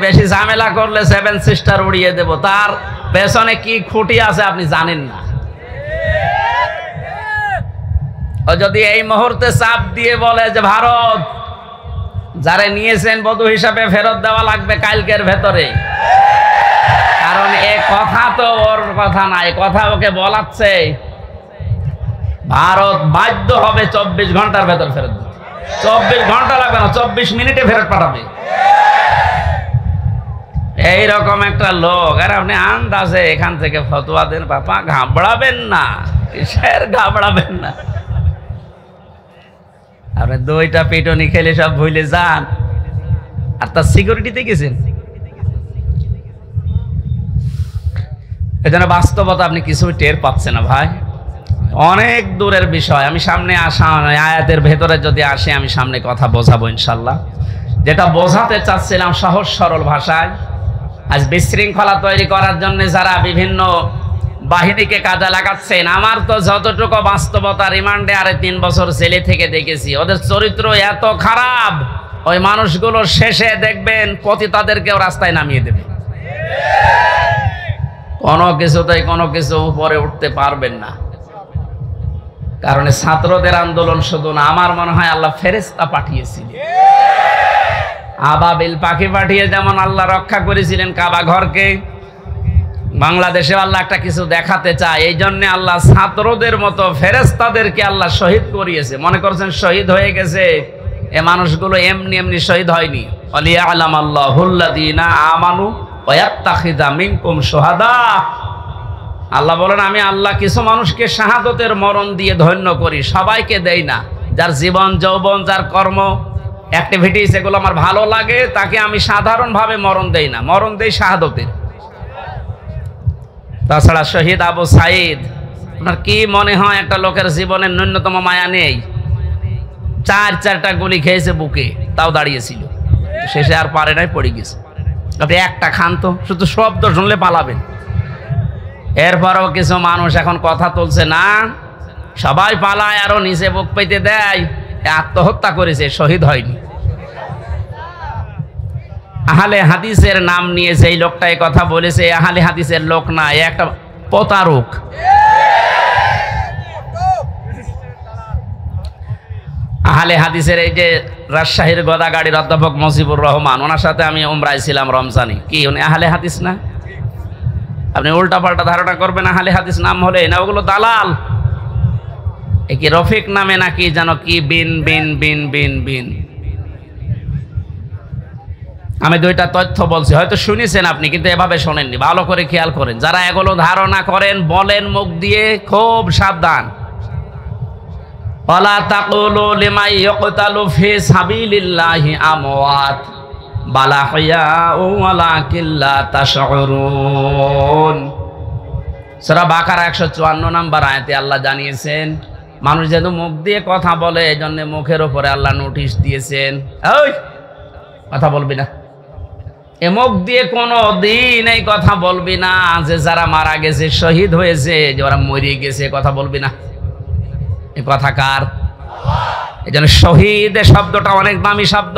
বেশি ঝামেলা করলে 7 সিস্টার উড়িয়ে দেব, তার পেছনে কি খুঁটি আছে আপনি জানেন না। ও যদি এই মুহূর্তে চাপ দিয়ে বলে যে ভারত যারে নিয়েছেন বধূ হিসাবে ফেরত দেওয়া লাগবে কালকের ভেতরে, কারণ এ কথা তো ওর কথা না, এ কথা ওকে বলাচ্ছে, ভারত বাধ্য হবে 24 ঘন্টার ভেতর ফেরত দিতে। 24 ঘন্টা লাগবে না, 24 মিনিটে ফেরত পাঠাবে। এইরকম একটা লোক, আর আপনি আন্দাজে এখান থেকে ফতোয়া দেন। বাবা ঘাবড়াবেন না, কিসের ঘাবড়াবেন না? আপনি 2টা পিটনি খেলে সব ভুলে যান, আর তার সিকিউরিটিতে গেছেন। এজন্য বাস্তবতা আপনি কিছু টের পাচ্ছেন না ভাই, অনেক দূরের বিষয়। আমি সামনে আসা আয়াতের ভেতরে যদি আসে আমি সামনে কথা বোঝাবো ইনশাল্লাহ। যেটা বোঝাতে চাচ্ছিলাম সহজ সরল ভাষায়, আজ বিশৃঙ্খলা তৈরি করার জন্য যারা বিভিন্ন বাহিনীকে কাজে লাগাচ্ছেন, আমার তো যতটুকু বাস্তবতা, রিমান্ডে আরে 3 বছর জেলে থেকে দেখেছি, ওদের চরিত্র এত খারাপ, ওই মানুষগুলো শেষে দেখবেন পতিতাদেরকেও রাস্তায় নামিয়ে দেবে। কোনো কিছুতেই কোনো কিছু উপরে উঠতে পারবেন না, কারণ ছাত্রদের আন্দোলন শুধু না, আমার মনে হয় আল্লাহ ফেরেশতা পাঠিয়েছিলেন, আবাবিল পাখি পাঠিয়ে যেমন আল্লাহ রক্ষা করেছিলেন কাবা ঘরকে, বাংলাদেশে আল্লাহ একটা কিছু দেখাতে চায়, এই জন্য আল্লাহ ছাত্রদের মতো ফেরেশতাদেরকে আল্লাহ শহীদ করিয়েছে। মনে করছেন শহীদ হয়ে গেছে, এ মানুষগুলো এমনি এমনি শহীদ হয়নি। আলিয়ালামাল্লাহুল্লাযীনা আমানু ওয়া ইয়াত্তাখিযা মিনকুম শুহাদা। আল্লাহ বলেন আমি আল্লাহ কিছু মানুষকে শাহাদতের মরণ দিয়ে ধন্য করি, সবাইকে দেই না। যার জীবন যৌবন, যার কর্ম অ্যাক্টিভিটিস এগুলো আমার ভালো লাগে, তাকে আমি সাধারণভাবে মরণ দেই না, মরণ দেই শাহাদতের। তাছাড়া শহীদ আবু সাইদ, আপনার কি মনে হয় একটা লোকের জীবনের ন্যূনতম মায়া নেই? 4টা গুলি খেয়েছে বুকে, তাও দাঁড়িয়েছিল, শেষে আর পারে নাই, পড়ে গেছে। আপনি একটা খান তো, শুধু শব্দ শুনলে পালাবেন। এরপরও কিছু মানুষ এখন কথা তুলছে না, সবাই পালায়, আরো নিচে বুক পেতে দেয়, আত্মহত্যা করেছে, শহীদ হয়নি। আহলে হাদিসের নাম নিয়ে যেই লোকটা এই কথা বলেছে, আহলে হাদিসের লোক না, একটা প্রতারক। আহলে হাদিসের এই যে রাজশাহীর গদাগাড়ির অধ্যাপক মজিবুর রহমান, ওনার সাথে আমি উমরায় ছিলাম রমজানে, কি উনি আহলে হাদিস না? আপনি উল্টা পাল্টা ধারণা করবেন আহলে হাদিস নাম হলে না, ওগুলো দালাল। এ কি রফিক নামে নাকি যেন কি বিন বিন বিন বিন বিন। আমি 2টা তথ্য বলছি, হয়তো শুনেছেন আপনি, কিন্তু এভাবে শোনেননি, ভালো করে খেয়াল করেন। যারা এগুলো ধারণা করেন বলেন মুখ দিয়ে, খুব সাবধান। ওয়ালা তাকুলু লিমান ইয়কতালু ফি সাবিলিল্লাহি আমওয়াত বাল আহইয়াউ ওয়ালাকিন লা তাশউরুন। সূরা বাকারা 154 নম্বর আয়াতে আল্লাহ জানিয়েছেন, মানুষ যেহেতু মুখ দিয়ে কথা বলে, এজন্য মুখের উপরে আল্লাহ নোটিশ দিয়েছেন, ওই কথা বলবি না। এ মুখ দিয়ে কোনো দিন এই কথা বলবি না যে যারা মারা গেছে, শহীদ হয়েছে, যে ওরা মরে গেছে, কথা বলবি না। এই কথা কার? এই জন্য শহীদ শব্দটা অনেক দামি শব্দ।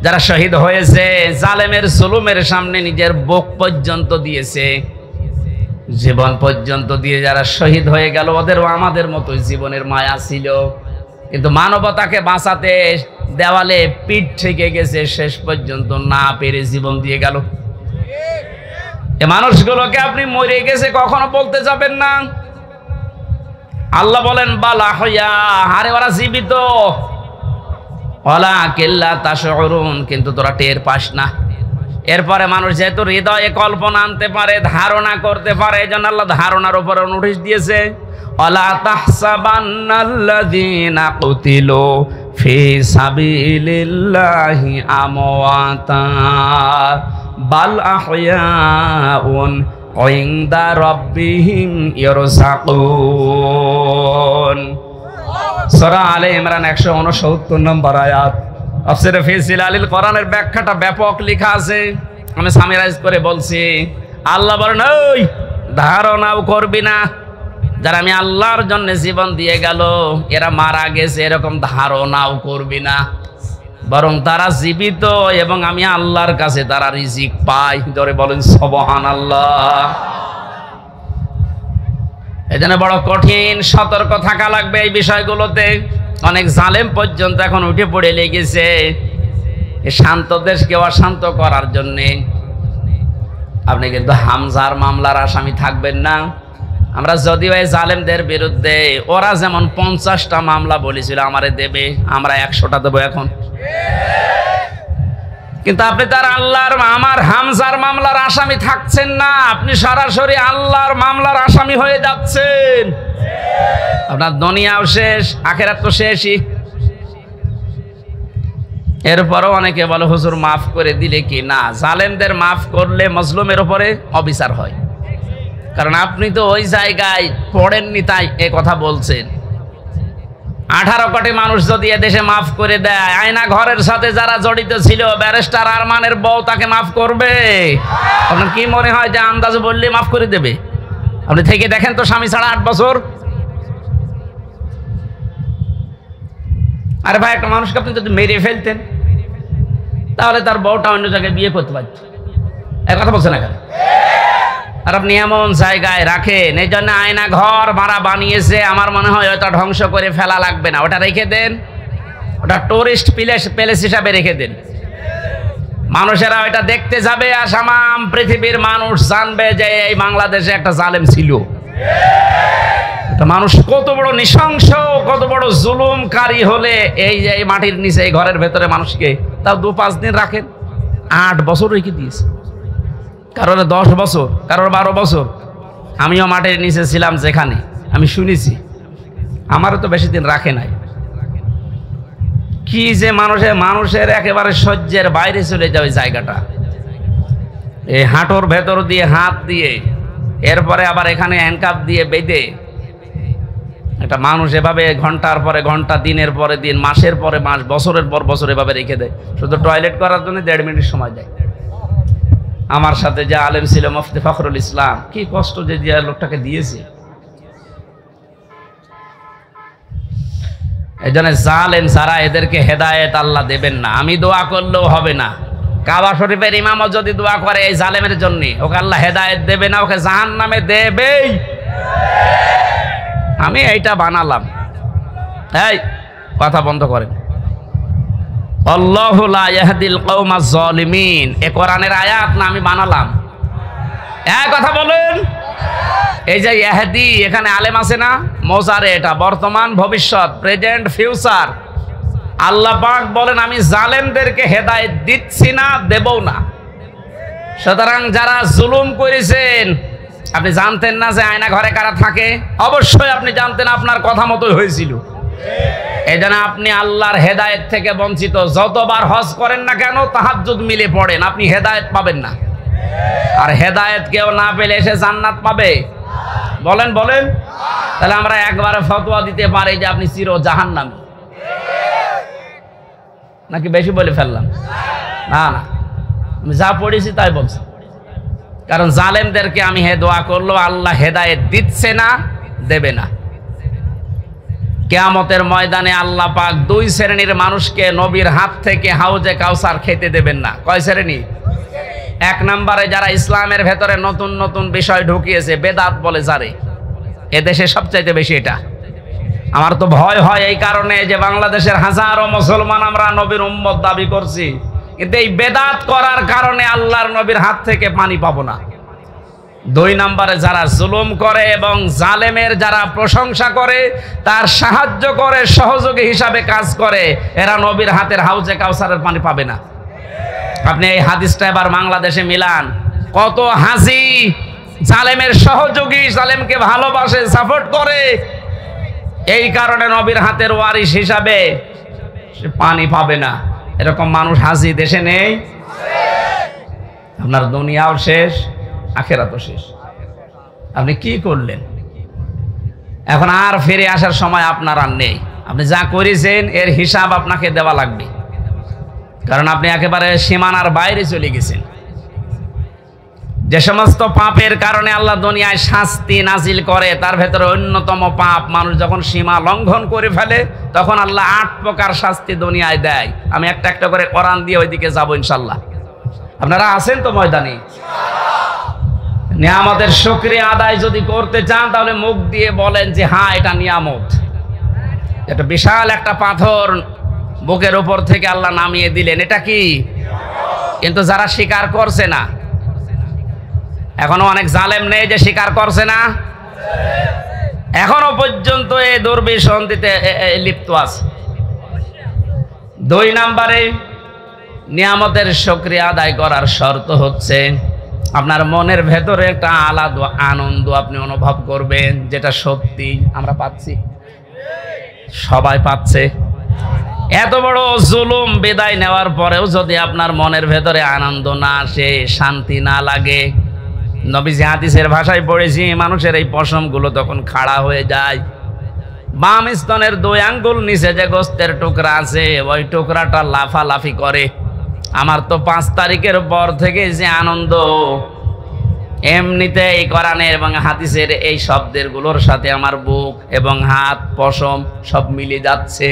যারা শহীদ হয়েছে, জালেমের জুলুমের সামনে নিজের বুক পর্যন্ত দিয়েছে, জীবন পর্যন্ত দিয়ে যারা শহীদ হয়ে গেল, ওদেরও আমাদের মতোই জীবনের মায়া ছিল, কিন্তু মানবতাকে বাঁচাতে দেওয়ালে পিঠ থেকে গেছে, শেষ পর্যন্ত না পেরে জীবন দিয়ে গেল। এ মানুষগুলোকে আপনি মরে গেছে কখনো বলতে যাবেন না। আল্লাহ বলেন বালা হইয়া, আরে ওরা জীবিত, ওয়ালাকিন লা তাশউরুন, কিন্তু তোরা টের পাস না। এরপরে মানুষ যেহেতু হৃদয়ে কল্পনা আনতে পারে, ধারণা করতে পারে, এজন্য আল্লাহ ধারণার উপরে নোটিশ দিয়েছে, ওয়ালা তাহসাবান্নাল্লাযীনা কুতিলু ফি সাবিলিল্লাহি আমওয়াতা বাল আহইয়াউন ইনদা রাব্বিহিম ইয়ারযাকুন। সূরা আলে ইমরান 169 নম্বর আয়াত। তাফসীরে ফি জিলালিল কোরআনের ব্যাখ্যাটা ব্যাপক লেখা আছে, আমি সামিরাইজ করে বলছি। আল্লাহ বলেন ওই ধারণাও করবি না, যারা আমি আল্লাহর জন্য জীবন দিয়ে গেল, এরা মারা গেছে, এরকম ধারণাও করবি না। বরং তারা জীবিত এবং আমি আল্লাহর কাছে তারা রিজিক পাই। ধরে বলেন সুবহানাল্লাহ। এজন্য বড় কঠিন সতর্ক থাকা লাগবে এই বিষয়গুলোতে। অনেক জালেম পর্যন্ত এখন উঠে পড়ে লেগেছে শান্ত দেশকে অশান্ত করার জন্যে। আপনি কিন্তু হামজার মামলার আসামি থাকবেন না। আমরা যদিও এই জালেমদের বিরুদ্ধে ওরা যেমন 50টা মামলা বলেছিল আমারে দেবে, আমরা 100টা দেবো এখন। কিন্তু আপনি তার আল্লাহর আমার হামজার মামলার আসামি থাকছেন না, আপনি সরাসরি আল্লাহর মামলার আসামি হয়ে যাচ্ছেন। আপনার দুনিয়াও শেষ, আখিরাত তো শেষই। এরপরও অনেকে বলে হুজুর মাফ করে দিলে কি না, জালেমদের মাফ করলে মজলুমের উপরে অবিচার হয়। কারণ আপনি তো ওই জায়গায় পড়েননি তাই এ কথা বলছেন। 18 কোটি মানুষ যদি এদেশে মাফ করে দেয়, আয়না ঘরের সাথে যারা জড়িত ছিল, ব্যারিস্টার আরমানের বউ তাকে মাফ করবে? আপনার কি মনে হয় যে আন্দাজে বললে মাফ করে দেবে? আপনি থেকে দেখেন তো, স্বামী ছাড়া 8 বছর। আরে ভাই, একটা মানুষকে আপনি যদি মেরে ফেলতেন তাহলে তার বউটা অন্য জায়গায় বিয়ে করতে পারত। এক কথা বলছে না কেন? আর আপনি এমন জায়গায় রাখেন, এই জন্য আয়না ঘর মারা বানিয়েছে। আমার মনে হয় ওটা ধ্বংস করে ফেলা লাগবে না, ওটা রেখে দেন, ওটা টুরিস্ট প্লেস হিসাবে রেখে দেন। মানুষেরা ওইটা দেখতে যাবে, আর সামাম পৃথিবীর মানুষ জানবে যে এই বাংলাদেশে একটা জালেম ছিল। মানুষ কত বড় নৃশংস, কত বড় জুলুমকারী হলে এই যে এই মাটির নিচে এই ঘরের ভেতরে মানুষকে তাও 2-5 দিন রাখেন। 8 বছর রেখে দিয়েছে, কারোর 10 বছর, কারোর 12 বছর। আমিও মাটির নিচে ছিলাম, যেখানে আমি শুনেছি, আমারও তো বেশি দিন রাখে নাই। কি যে মানুষের একেবারে সহ্যের বাইরে চলে যায় ওই জায়গাটা। এই হাঁটুর ভেতর দিয়ে হাত দিয়ে, এরপরে আবার এখানে হ্যান্ডকাপ দিয়ে বেঁধে একটা মানুষ এভাবে ঘন্টার পরে ঘন্টা, দিনের পরে দিন, মাসের পরে মাস, বছরের পর বছর এভাবে রেখে দেয়। শুধু টয়লেট করার জন্য 1.5 মিনিট সময় দেয়। আমার সাথে যে আলেম ছিল মুফতি ফখরুল ইসলাম, কি কষ্ট যে লোকটাকে দিয়েছে। এই জন্য জালেম যারা, এদেরকে হেদায়েত আল্লাহ দেবেন না। আমি দোয়া করলেও হবে না। কাবা শরীফের ইমামও যদি দোয়া করে এই জালেমের জন্য, ওকে আল্লাহ হেদায়েত দেবে না, ওকে জাহান্নামে দেবেই। আমি এইটা বানালাম। এই কথা বন্ধ করেন। আল্লাহু লা ইয়াহদিল কওমাজ জালিমিন, এ কোরআনের আয়াত না আমি বানালাম? এক কথা বলেন। এই যে ইয়াহদি, এখানে আলেম আছে না? মোজারে, এটা বর্তমান, ভবিষ্যৎ, প্রেজেন্ট, ফিউচার। আল্লাহ পাক বলেন আমি জালেমদেরকে হেদায়েত দিচ্ছি না, দেবও না। সুতরাং যারা জুলুম করেছেন, আপনি জানতেন না যে আয়না ঘরে কারা থাকে? অবশ্যই আপনি জানতেন, আপনার কথা মতোই হয়েছিল। এই জন্য আপনি আল্লাহর হেদায়েত থেকে বঞ্চিত। যতবার হজ করেন না কেন, তাহাজ্জুদ মিলে পড়েন, আপনি হেদায়েত পাবেন না। আর হেদায়েত কেউ না পেলে এসে জান্নাত পাবে? বলেন বলেন। তাহলে আমরা একবারে ফতোয়া দিতে পারি যে আপনি চির জাহান্নামী, নাকি বেশি বলে ফেললাম? না না, আমি যা পড়েছি তাই বলছি। কারণ জালেমদেরকে আমি দোয়া করলো, আল্লাহ হেদায়েত দিচ্ছে না, দেবে না। কিয়ামতের ময়দানে আল্লাহ পাক 2 শ্রেণীর মানুষকে নবীর হাত থেকে হাউজে কাউসার খেতে দেবেন না। কয় শ্রেণী? 1 নম্বরে যারা ইসলামের ভেতরে নতুন নতুন বিষয় ঢুকিয়েছে, বেদাত বলে যারে, এদেশে সবচাইতে বেশি এটা। আমার তো ভয় হয় এই কারণে যে বাংলাদেশের হাজারো মুসলমান আমরা নবীর উম্মত দাবি করছি, কিন্তু এই বেদাত করার কারণে আল্লাহর নবীর হাত থেকে পানি পাবো না। 2 নম্বরে যারা জুলুম করে এবং জালেমের যারা প্রশংসা করে, তার সাহায্য করে, সহযোগী হিসাবে কাজ করে, এরা নবীর হাতের হাউজে কাউসারের পানি পাবে না। আপনি এই হাদিসটা এবার বাংলাদেশে মিলান। কত হাজি জালেমের সহযোগী, জালেমকে ভালোবাসে, সাপোর্ট করে, এই কারণে নবীর হাতের ওয়ারিশ হিসাবে সে পানি পাবে না। এরকম মানুষ হাজি দেশে নেই? আপনার দুনিয়াও শেষ, আখিরাতও শেষ। আপনি কি করলেন? এখন আর ফিরে আসার সময় আপনার আর নেই। আপনি যা করেছেন এর হিসাব আপনাকে দেওয়া লাগবে, কারণ আপনি একেবারে সীমানার বাইরে চলে গেছেন। যে সমস্ত পাপের কারণে আল্লাহ দুনিয়ায় শাস্তি নাজিল করে তার ভেতরে অন্যতম পাপ, মানুষ যখন সীমা লঙ্ঘন করে ফেলে তখন আল্লাহ 8 প্রকার শাস্তি দুনিয়ায় দেয়। আমি একটা একটা করে কোরআন দিয়ে ওইদিকে যাবো ইনশাল্লাহ। আপনারা আছেন তো ময়দানে? নিয়ামতের শুকরিয়া আদায় যদি করতে চান তাহলে মুখ দিয়ে বলেন যে হ্যাঁ এটা নিয়ামত। এটা বিশাল একটা পাথর বুকের উপর থেকে আল্লাহ নামিয়ে দিলেন, এটা কি? কিন্তু যারা স্বীকার করছে না, এখনো অনেক জালেম নেই যে স্বীকার করছে না, এখনো পর্যন্ত এই দুর্বিসন্ধিতে লিপ্ত আছে। 2 নম্বরে নিয়ামতের শুকরিয়া আদায় করার শর্ত হচ্ছে আপনার মনের ভেতরে একটা আলাদা আনন্দ আপনি অনুভব করবেন, যেটা সত্যি আমরা পাচ্ছি, সবাই পাচ্ছে। এত বড় জুলুম বিদায় নেওয়ার পরেও যদি আপনার মনের ভেতরে আনন্দ না আসে, শান্তি না লাগে, নবীজি হাদিসের ভাষায় পড়েছি মানুষের এই পশমগুলো তখন খাড়া হয়ে যায়। বাম স্তনের 2 আঙ্গুল নিচে যে গোস্তের টুকরা আছে ওই টুকরাটা লাফালাফি করে। আমার তো 5 তারিখের পর থেকে যে আনন্দ, এমনিতে এই কোরআনের এবং হাদিসের এই শব্দের গুলোর সাথে আমার বুক এবং হাত পশম সব মিলে যাচ্ছে।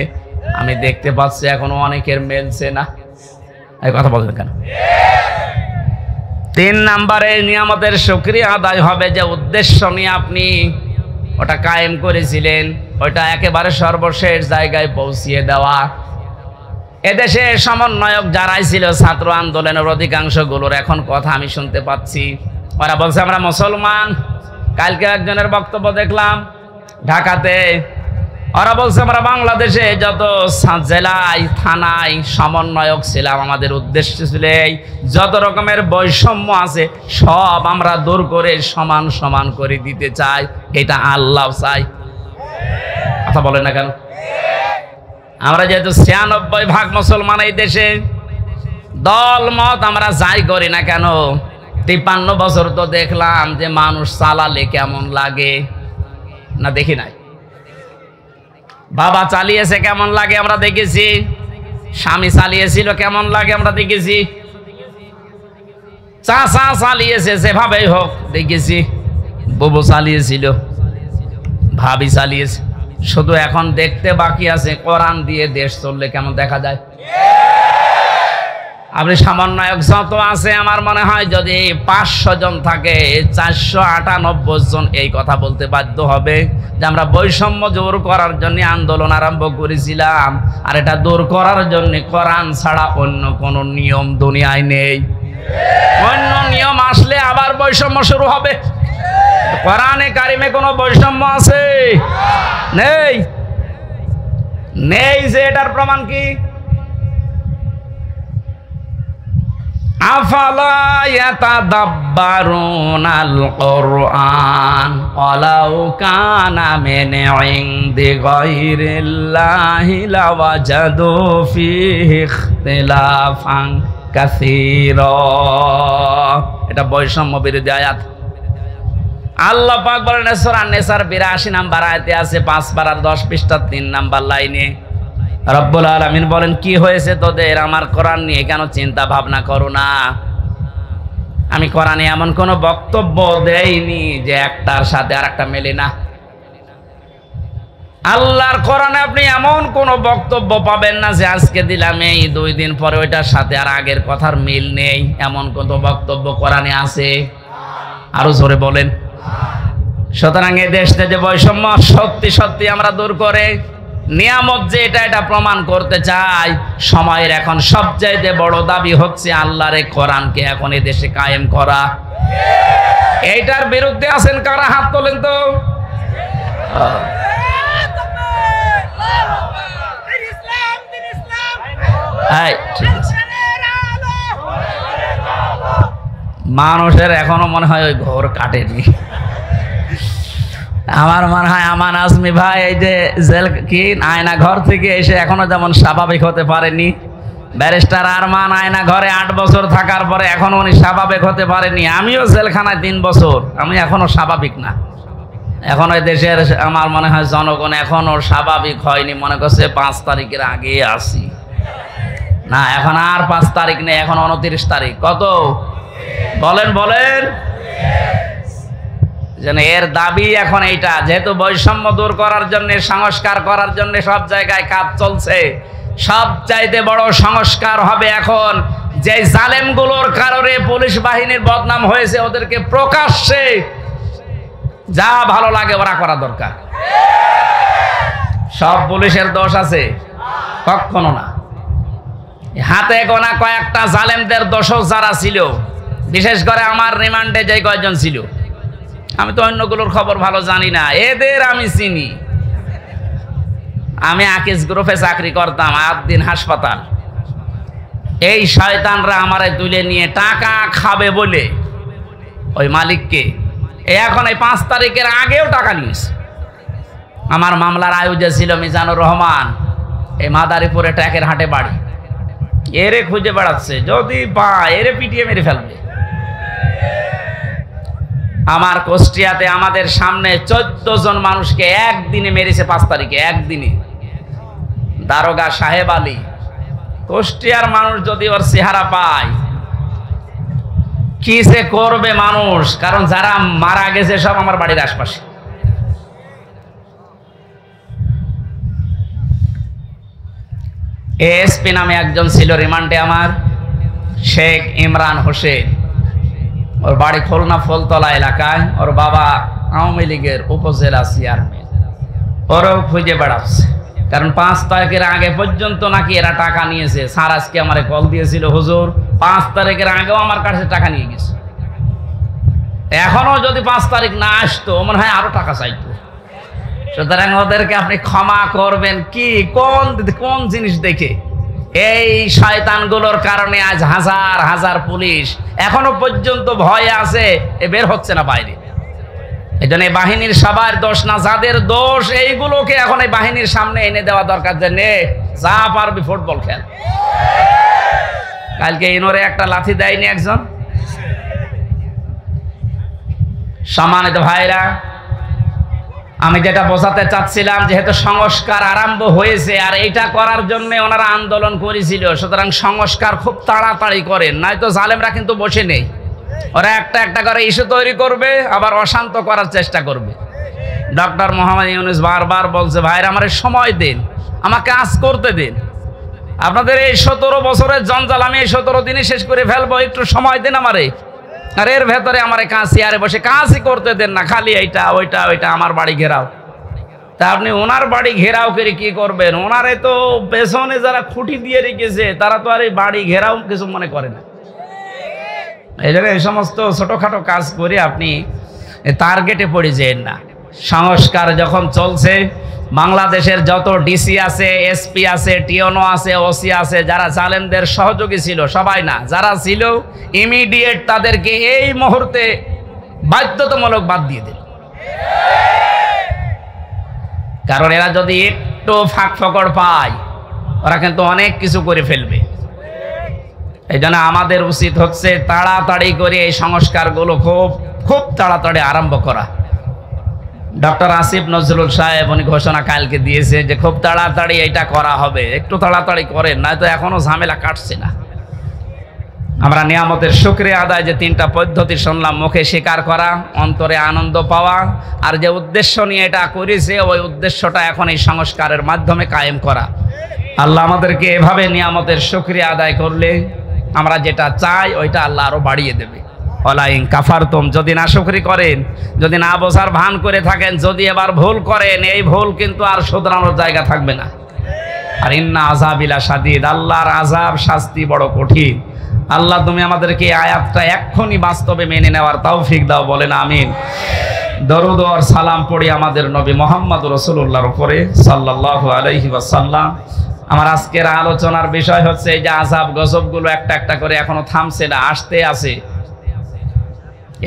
আমি দেখতে পাচ্ছি এখনো অনেকের মেলছে না। এই কথা বলছেন কেন? 3 নম্বরে নিয়ামতের শুকরিয়া আদায় হবে যে উদ্দেশ্য নিয়ে আপনি ওটা কায়েম করেছিলেন, ওইটা একেবারে সর্বশেষ জায়গায় পৌঁছিয়ে দেওয়া। এদেশে সমন্বয়ক যারাই ছিল ছাত্র আন্দোলনের অধিকাংশগুলোর এখন কথা আমি শুনতে পাচ্ছি, ওরা বলছে আমরা মুসলমান। কালকে একজনের বক্তব্য দেখলাম ঢাকাতে, ওরা বলছে আমরা বাংলাদেশে যত জেলায় থানায় সমন্বয়ক ছিলাম আমাদের উদ্দেশ্য ছিল যত রকমের বৈষম্য আছে সব আমরা দূর করে সমান সমান করে দিতে চাই, এটা আল্লাহ চাই। কথা বলেন না কেন? আমরা যেহেতু 96% মুসলমান এই দেশে, দল মত আমরা যাই করি না কেন, 53 বছর তো দেখলাম যে মানুষ চালালে কেমন লাগে না, দেখি নাই? বাবা চালিয়েছে কেমন লাগে আমরা দেখেছি, স্বামী চালিয়েছিল কেমন লাগে আমরা দেখেছি, চাচা চালিয়েছে যেভাবেই হোক দেখেছি, বুবু চালিয়েছিল, ভাবি চালিয়েছে। শুধু এখন দেখতে বাকি আছে কোরআন দিয়ে দেশ চললে কেমন দেখা যায়। আপনি সমন্বয়ক যত আছে আমার মনে হয় যদি 500 জন থাকে 498 জন এই কথা বলতে বাধ্য হবে যে আমরা বৈষম্য দূর করার জন্য আন্দোলন আরম্ভ করেছিলাম, আর এটা দূর করার জন্য কোরআন ছাড়া অন্য কোন নিয়ম দুনিয়ায় নেই। অন্য নিয়ম আসলে আবার বৈষম্য শুরু হবে। কোরআনে কারিমে কোনো বৈষম্য আছে? নেই। নেই যে এটার প্রমাণ কি? আফালা ইয়াতাদাব্বারুনাল কুরআন ওয়ালাউ কানা মিন ইনদি গায়রিল্লাহি লাওয়াজাদু ফীহি ইখতিলাফান কাসীরা। এটা বৈষম্য বিরোধী আয়াত। আল্লাহ পাক বলেন সূরা নিসার 82 নম্বর আয়াতে আছে 5 পারার 10 পৃষ্ঠা 3 নম্বর লাইনে রব্বুল আলামিন বলেন কি হয়েছে তোদের, আমার কোরআন নিয়ে কেন চিন্তা ভাবনা করো না? আমি কোরআনে এমন কোন বক্তব্য দেইনি যে একটার সাথে আরেকটা মেলে না। আল্লাহর কোরআনে আপনি এমন কোন বক্তব্য পাবেন না যে আজকে দিলাম এই 2 দিন পরে ওইটার সাথে আর আগের কথার মিল নেই, এমন কোন বক্তব্য কোরআনে আছে? আরো জোরে বলেন। সুতরাং এই দেশে যে বৈষম্য সত্যি সত্যি আমরা দূর করে নিয়ামত যে এটা প্রমাণ করতে চাই। সময়ের এখন সবচাইতে বড় দাবি হচ্ছে আল্লাহর কোরআনকে এখন এই দেশে কায়েম করা। এইটার বিরুদ্ধে আছেন কারা? হাত তোলেন তো। মানুষের এখনো মনে হয় ওই ঘর কাটেনি। আমার মনে হয় আমান আজমি ভাই এই যে জেল কি আয়না ঘর থেকে এসে এখনো যেমন স্বাভাবিক হতে পারেনি, ব্যারিস্টার আরমান আয়না ঘরে 8 বছর থাকার পরে এখনো উনি স্বাভাবিক হতে পারেনি। আমিও জেলখানায় 3 বছর, আমি এখনো স্বাভাবিক না। এখন ওই দেশের আমার মনে হয় জনগণ এখনো স্বাভাবিক হয়নি, মনে করছে 5 তারিখের আগে আসি না। এখন আর 5 তারিখ নেই, এখন 29 তারিখ। কত বলেন বলেন? যেন এর দাবি এখন এইটা, যেহেতু বৈষম্য দূর করার জন্য, সংস্কার করার জন্য সব জায়গায় কাজ চলছে, সবচাইতে বড় সংস্কার হবে এখন যে জালেমগুলোর কারণে পুলিশ বাহিনীর বদনাম হয়েছে, ওদেরকে প্রকাশ্যে যা ভালো লাগে ওরা করা দরকার। সব পুলিশের দোষ আছে? কখনো না। হাতে গোনা কয়েকটা জালেমদের দোষও যারা ছিল, বিশেষ করে আমার রিমান্ডে যে কয়েকজন ছিল, আমি তো অন্যগুলোর খবর ভালো জানি না, এদের আমি চিনি। আমি আকিস গ্রুপে চাকরি করতাম, 8 দিন হাসপাতাল। এই শয়তানরা আমারে তুলে নিয়ে টাকা খাবে বলে ওই মালিককে এখন এই 5 তারিখের আগেও টাকা নিয়েছে। আমার মামলার আয়োজক ছিল মিজানুর রহমান, এই মাদারীপুরে ট্যাকের হাটে বাড়ি। এরে খুঁজে বেড়াচ্ছে, যদি পায় এরে পিটিয়ে মেরে ফেলবে। আমার কুষ্টিয়াতে আমাদের সামনে 14 জন মানুষকে একদিনে মেরেছে, 5 তারিখে একদিনে। দারোগা সাহেব আলী, কুষ্টিয়ার মানুষ যদি ওর চেহারা পায় কি সে করবে মানুষ, কারণ যারা মারা গেছে সব আমার বাড়ির আশপাশে। এএসপি নামে একজন ছিল রিমান্ডে আমার, শেখ ইমরান হোসেন। ওর বাড়ি খুলনা ফুলতলা এলাকায়, ওর বাবা আওয়ামী লীগের উপজেলা চেয়ারম্যান। ওরও খুঁজে বেড়াচ্ছে, কারণ 5 তারিখের আগে পর্যন্ত নাকি এরা টাকা নিয়েছে। স্যার আজকে আমার কল দিয়েছিল, হুজুর 5 তারিখের আগেও আমার কাছে টাকা নিয়ে গেছে। এখনো যদি 5 তারিখ না আসতো মনে হয় আরো টাকা চাইতো। সুতরাং ওদেরকে আপনি ক্ষমা করবেন কি, কোন জিনিস দেখে? এই শয়তানগুলোর কারণে আজ হাজার হাজার পুলিশ এখনো পর্যন্ত ভয়ে আছে, বের হচ্ছে না বাইরে। এই জন্য বাহিনীর সবার দোষ না, যাদের দোষ এইগুলোকে এখন এই বাহিনীর সামনে এনে দেওয়া দরকার, যে নে যা পারবি ফুটবল খেল। কালকে ইনোরে একটা লাথি দেয়নি একজন? সম্মানিত ভাইরা, আমি যেটা বোঝাতে চাচ্ছিলাম, যেহেতু সংস্কার আরম্ভ হয়েছে আর এইটা করার জন্য ওনারা আন্দোলন করেছিল, সুতরাং সংস্কার খুব তাড়াতাড়ি করেন, নয়তো জালেমরা কিন্তু বসে নেই। ওরা একটা একটা করে ইস্যু তৈরি করবে, আবার অশান্ত করার চেষ্টা করবে। ডক্টর মোহাম্মদ ইউনূস বারবার বলছে, ভাইরা আমার সময় দিন, আমাকে কাজ করতে দিন। আপনাদের এই 17 বছরের জঞ্জাল আমি এই 17 দিনে শেষ করে ফেলবো, একটু সময় দিন আমারে। আর এর ভেতরে আমার কাজ চেয়ারে বসে কাজই করতে দেন না, খালি এইটা ওইটা ওইটা আমার বাড়ি ঘেরাও। তা আপনি ওনার বাড়ি ঘেরাও করে কি করবেন? ওনারে তো পেছনে যারা খুঁটি দিয়ে রেখেছে তারা তো আর এই বাড়ি ঘেরাও কিছু মনে করে না। এই জন্য এই সমস্ত ছোটখাটো কাজ করে আপনি টার্গেটে পড়ে যেন না। সংস্কার যখন চলছে, বাংলাদেশের যত ডিসি আছে, এসপি আছে, টিওনো আছে, ওসি আছে, যারা জালেমদের সহযোগী ছিল, সবাই না, যারা ছিল ইমিডিয়েট তাদেরকে এই মুহূর্তে বাধ্যতামূলক বাদ দিয়ে দিল। কারণ এরা যদি একটু ফাঁক ফকড় পায় ওরা কিন্তু অনেক কিছু করে ফেলবে। এই জন্য আমাদের উচিত হচ্ছে তাড়াতাড়ি করে এই সংস্কারগুলো খুব তাড়াতাড়ি আরম্ভ করা। ডক্টর আসিফ নজরুল সাহেব উনি ঘোষণা কালকে দিয়েছে যে খুব তাড়াতাড়ি এটা করা হবে, একটু তাড়াতাড়ি করেন, নয়তো এখনো ঝামেলা কাটছে না। আমরা নিয়ামতের শুকরিয়া আদায়, যে 3টা পদ্ধতি শুনলাম, মুখে স্বীকার করা, অন্তরে আনন্দ পাওয়া, আর যে উদ্দেশ্য নিয়ে এটা করেছে ওই উদ্দেশ্যটা এখন এই সংস্কারের মাধ্যমে কায়েম করা। আল্লাহ আমাদেরকে এভাবে নিয়ামতের শুকরিয়া আদায় করলে আমরা যেটা চাই ওইটা আল্লাহ আরো বাড়িয়ে দেবে। ওয়ালাইন কাফারতুম, যদি না শুকরি করেন, যদি না বোঝার ভান করে থাকেন, যদি এবার ভুল করেন, এই ভুল কিন্তু আর শুধরানোর জায়গা থাকবে না। আর ইন্না আযাবিলা শাদীদ, আল্লাহর আযাব শাস্তি বড় কঠিন। আল্লাহ তুমি আমাদেরকে এই আয়াতটা এক্ষুনি বাস্তবে মেনে নেওয়ার তৌফিক দাও, বলেন আমিন। দরুদ আর সালাম পড়ি আমাদের নবী মুহাম্মদ রাসূলুল্লাহর উপরে সাল্লাল্লাহু আলাইহি ওয়াসাল্লাম। আমার আজকের আলোচনার বিষয় হচ্ছে এই যে আযাব গজবগুলো একটা একটা করে এখনো থামছে না, আসতে আছে।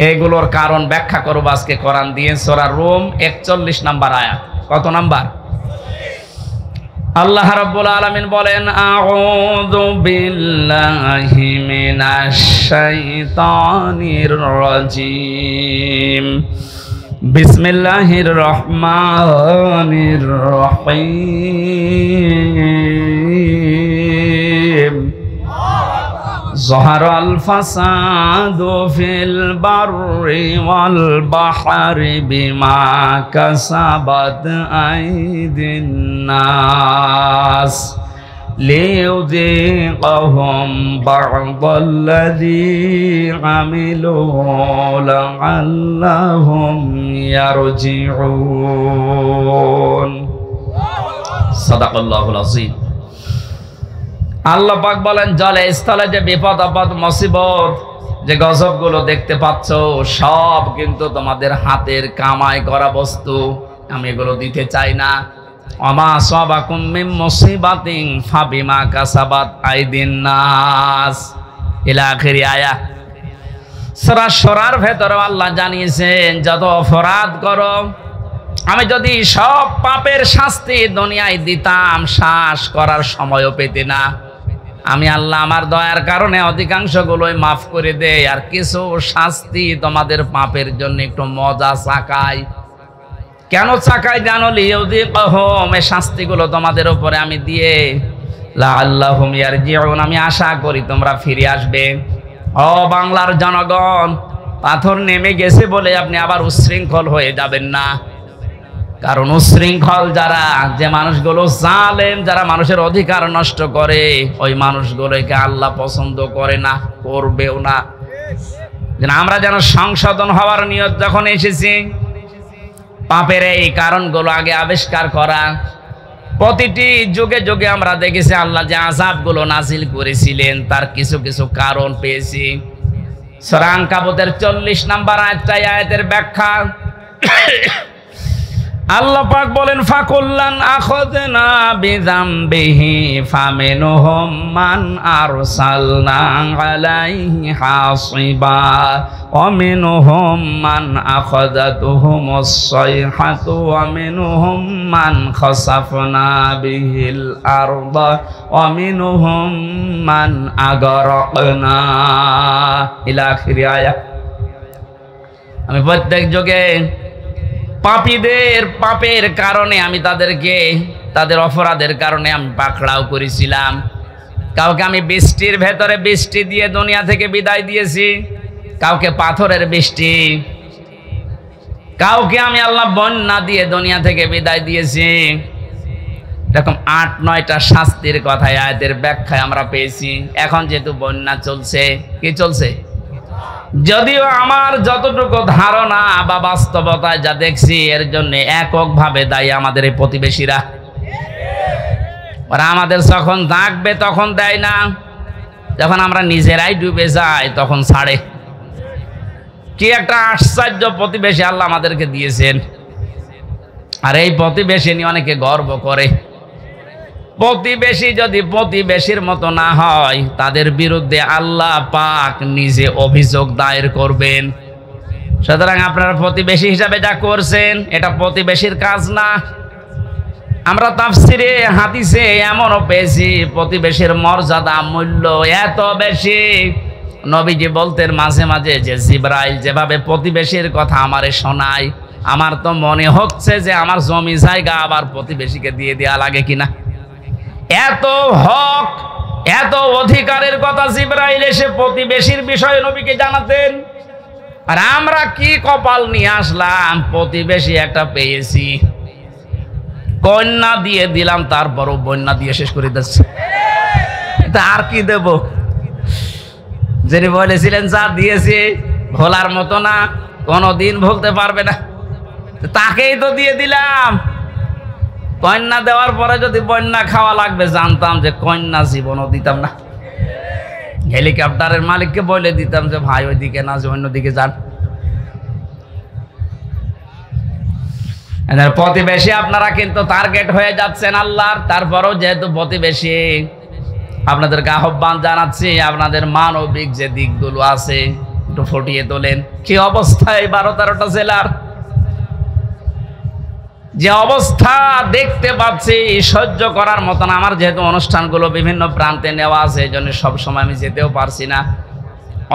এগুলোর কারণ ব্যাখ্যা করব আজকে কোরআন দিয়ে। সূরা রুম 41 নম্বর আয়াত। কত নাম্বার? আল্লাহ রাব্বুল আলামিন বলেন, আউযু বিল্লাহি মিনাশ শাইতানির রাজিম, বিসমিল্লাহির রহমানির রহিম। যাহারাল ফাসাদু ফিল বাররি ওয়াল বাহরি বিমা কাসাবাত আইদিন নাস লিইউযীকাহুম বা'দাল্লাযী আমিলু লা'আল্লাহুম ইয়ারজিউন। সাদাকাল্লাহুল আযীম। আল্লাহ পাক বলেন, জলে স্থলে যে বিপদ আপদ মুসিবত যে গজবগুলো দেখতে পাচ্ছ সব কিন্তু তোমাদের হাতের কামাই করা বস্তু। আমি এগুলো দিতে চাই না। ওমা আসাবাকুম মিন মুসিবাতিন ফাবিমা কাসাবাত আইদিন নাস ইলা আখির আয়া। সূরা শুরার ভেতরে আল্লাহ জানিয়েছেন, যত অপরাধ করো আমি যদি সব পাপের শাস্তি দুনিয়ায় দিতাম শ্বাস করার সময়ও পেতে না। আমি আল্লাহ আমার দয়ার কারণে অধিকাংশগুলোই মাফ করে দেই, আর কিছু শাস্তি তোমাদের পাপের জন্য একটু মজা চাকাই। কেন চাকাই জানো? লিইউযীকাহুম, এই শাস্তিগুলো তোমাদের উপরে আমি দিয়ে লাআল্লাহুম ইয়ারজিউন, আমি আশা করি তোমরা ফিরে আসবে। ও বাংলার জনগণ, পাথর নেমে গেছে বলে আপনি আবার উচ্ছৃঙ্খল হয়ে যাবেন না। কারণ উচ্ছৃঙ্খল যারা, যে মানুষগুলো জালেম, যারা মানুষের অধিকার নষ্ট করে, ওই মানুষগুলোকে আল্লাহ পছন্দ করে না, করবেও না। আমরা যেন সংশোধন হওয়ার নিয়ত যখন এসেছি, পাপের এই কারণগুলো আগে আবিষ্কার করা। প্রতিটি যুগে যুগে আমরা দেখেছি আল্লাহ যে আযাবগুলো নাজিল করেছিলেন তার কিছু কিছু কারণ পেয়েছি। সূরা আনকাবুতের 40 নম্বর আয়াতের ব্যাখ্যা আল্লাহ পাক বলেন, ফাকুল্লান আখাযনা বিযামবিহি ফামিনহুম মান আরসালনা আলাইহি হাসিবা ওয়া মিনহুম মান আখাযাতুহুমুস সাইহাতু ওয়া মিনহুম মান খাসাফনা বিহিল আরদা ওয়া মিনহুম মান আগরাকনা ইলা আখির আয়াত। আমি প্রত্যেক যুগে পাপীদের পাপের কারণে আমি তাদেরকে, তাদের অপরাধের কারণে আমি পাকড়াও করেছিলাম। কাউকে আমি বৃষ্টির ভেতরে বৃষ্টি দিয়ে দুনিয়া থেকে বিদায় দিয়েছি, কাউকে পাথরের বৃষ্টি, কাউকে আমি আল্লাহ বন্যা দিয়ে দুনিয়া থেকে বিদায় দিয়েছি। এরকম 8-9টা শাস্তির কথা আয়াতের ব্যাখ্যায় আমরা পেয়েছি। এখন যেহেতু বন্যা চলছে, কি চলছে? যদিও আমার যতটুকু ধারণা বা বাস্তবতায় যা দেখছি, এর জন্য এককভাবে দায়ী আমাদের এই প্রতিবেশীরা। ওরা আমাদের যখন ডাকবে তখন দেয় না, যখন আমরা নিজেরাই ডুবে যাই তখন ছাড়ে। কি একটা আশ্চর্য প্রতিবেশী আল্লাহ আমাদেরকে দিয়েছেন। আর এই প্রতিবেশী নিয়ে অনেকে গর্ব করে। প্রতিবেশী যদি প্রতিবেশীর মতো না হয়, তাদের বিরুদ্ধে আল্লাহ পাক নিজে অভিযোগ দায়ের করবেন। সুতরাং আপনারা প্রতিবেশী হিসাবে যা করছেন এটা প্রতিবেশীর কাজ না। আমরা তাফসিরে হাদিসে এমনও পেয়েছি, প্রতিবেশীর মর্যাদা মূল্য এত বেশি, নবীজি বলতেন মাঝে মাঝে যে জিবরাইল যেভাবে প্রতিবেশীর কথা আমারে শোনায়, আমার তো মনে হচ্ছে যে আমার জমি জায়গা আবার প্রতিবেশীকে দিয়ে দেওয়া লাগে কিনা। এত হক, এত অধিকারের কথা জিবরাইল এসে প্রতিবেশীর বিষয়ে নবীকে জানাতেন। আর আমরা কি কপাল নিয়ে আসলাম, প্রতিবেশী একটা পেয়েছি, কন্যা দিয়ে দিলাম, তারপরও বন্যা দিয়ে শেষ করে দিচ্ছে। এটা আর কি দেব? যিনি বলেছিলেন যা দিয়েছি ভোলার মতো না, কোনোদিন ভুলতে পারবে না, তাকেই তো দিয়ে দিলাম। কন্যা দেওয়ার পরে যদি বন্যা খাওয়া লাগবে, জানতাম যে কন্যা জীবনও দিতাম না। হেলিকপ্টারের মালিককে বলে দিতাম যে ভাই ওইদিকে না, যে অন্যদিকে যান। প্রতিবেশী আপনারা কিন্তু টার্গেট হয়ে যাচ্ছেন আল্লাহর। তারপরও যেহেতু প্রতিবেশী, আপনাদেরকে আহ্বান জানাচ্ছি, আপনাদের মানবিক যে দিকগুলো আছে একটু ফুটিয়ে তোলেন। কি অবস্থায় 12-13টা জেলার যে অবস্থা দেখতে পাচ্ছি, সহ্য করার মতন। আমার যেহেতু অনুষ্ঠানগুলো বিভিন্ন প্রান্তে নেওয়া আছে, এই জন্য সবসময় আমি যেতেও পারছি না।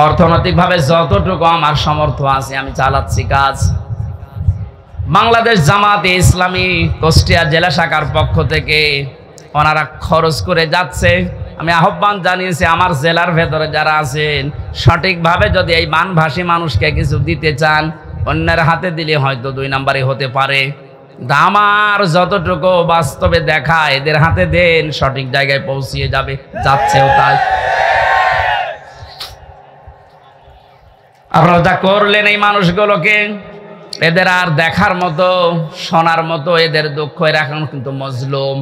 অর্থনৈতিকভাবে যতটুকু আমার সামর্থ্য আছে আমি চালাচ্ছি কাজ। বাংলাদেশ জামাতে ইসলামী কুষ্টিয়া জেলা শাখার পক্ষ থেকে ওনারা খরচ করে যাচ্ছে, আমি আহ্বান জানিয়েছি আমার জেলার ভেতরে যারা আছেন সঠিকভাবে যদি এই মানভাষী মানুষকে কিছু দিতে চান, অন্যের হাতে দিলে হয়তো 2 নাম্বারই হতে পারে। আমার যতটুকু বাস্তবে দেখা, এদের হাতে দেন, সঠিক জায়গায় পৌঁছিয়ে যাবে, যাচ্ছেও তাই। আপনারা যা করলেন এই মানুষগুলোকে, এদের আর দেখার মতো শোনার মতো, এদের দুঃখ, এরা এখন কিন্তু মজলুম।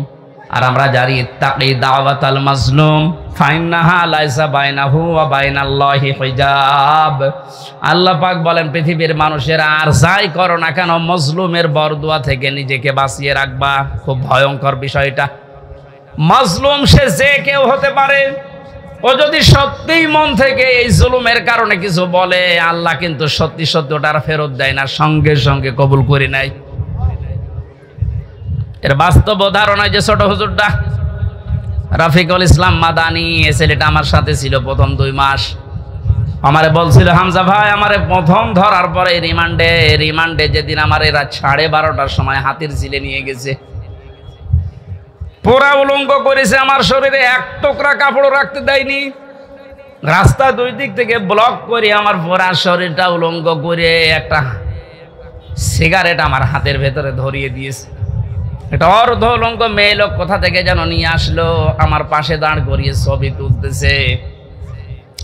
আর আমরা জানি ইত্তাকি দাওয়াতাল মাজলুম ফাইন্নাহা লাইসা বাইনাহু ওয়া বাইনাল্লাহি হিজাব। আল্লাহ পাক বলেন পৃথিবীর মানুষেরা আর যাই করো না কেন, মজলুমের বরদুয়া থেকে নিজেকে বাঁচিয়ে রাখবা। খুব ভয়ঙ্কর বিষয়টা। মজলুম সে যে কেউ হতে পারে, ও যদি সত্যিই মন থেকে এই জুলুমের কারণে কিছু বলে, আল্লাহ কিন্তু সত্যি সত্যি ওটা ফেরত দেয় না, সঙ্গে সঙ্গে কবুল করে নেয়। এর বাস্তব উদাহরণ যে ছোট হুজুরটা রফিকুল ইসলাম মাদানি, এ ছেলেটা আমার সাথে ছিল প্রথম 2 মাস। আমারে বলছিল, হামজা ভাই আমারে প্রথম ধরার পরে রিমান্ডে যেদিন আমার এরা 12:30টার সময় হাতির ঝিলে নিয়ে গেছে, পুরা উলঙ্গ করেছে, আমার শরীরে 1 টুকরা কাপড় রাখতে দেয়নি, রাস্তা 2 দিক থেকে ব্লক করে আমার পুরা শরীরটা উলঙ্গ করে একটা সিগারেট আমার হাতের ভেতরে ধরিয়ে দিয়েছে। এটা অর্ধ উলঙ্গ মেয়ে লোক কোথা থেকে যেন নিয়ে আসলো, আমার পাশে দাঁড় করিয়ে ছবি তুলতেছে।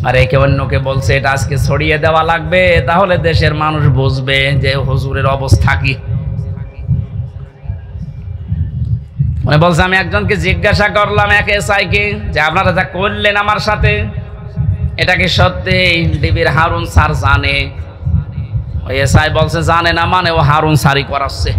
আর একে অন্যকে বলছে এটা আজকে ছড়িয়ে দেওয়া লাগবে, তাহলে দেশের মানুষ বুঝবে যে হুজুরের অবস্থা কি। উনি বলছে, আমি একজনকে জিজ্ঞাসা করলাম, এক এসআইকে, যে আপনারা যা করলেন আমার সাথে, এটা কি সত্যি ডিবির হারুন স্যার জানে? ওই এসআই বলছে জানে না, মানে ও হারুন স্যারই করাচ্ছে।